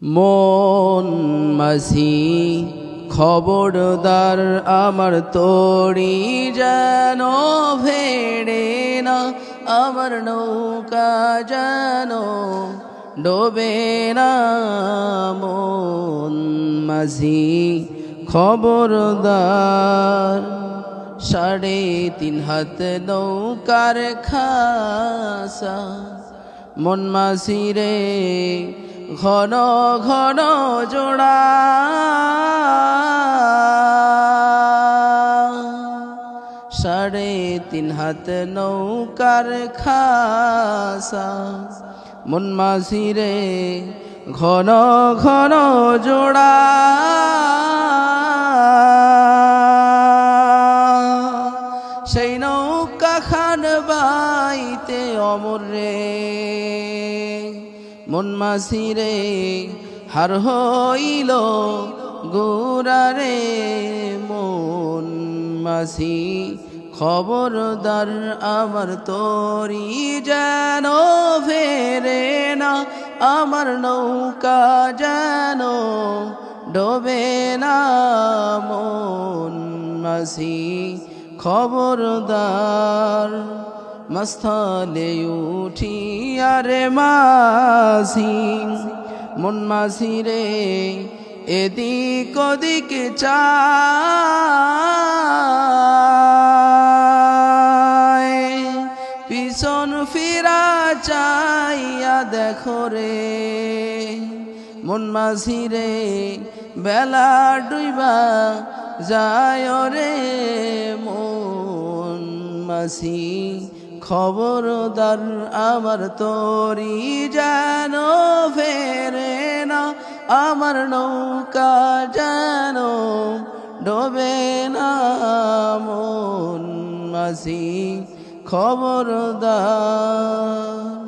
মন মাঝি খবরদার আমার তোড়ি যেন ভেড়ে না, আমার নৌকা যেন ডোবে না। মন মাঝি খবরদার, 3.5 হাত নৌকার খাসা। মন মাঝি রে ঘন ঘন জোড়া, 3.5 হাত নৌকার খাসা। মন মাঝি রে ঘন ঘন জোড়া, সেই নৌকা খান বাইতে অমর রে। মন মাঝি রে হার হইল গোরা রে। মন মাঝি খবরদার আমার তোরি যেন ফেরে না, আমার নৌকা যেন ডোবে না। মন মাঝি খবরদার, মস্তলে উঠি আরে মাঝি। মন মাঝি রে এদিক ওদিক চায়, পিছন ফিরা চাইয়া দেখো রে। মন মাঝি রে বেলা ডুইবা যায় রে। মন মাঝি খবরদার আমার তোরি যেন ফেরে না, আমার নৌকা যেন ডোবে না। মন মাঝি খবরদার।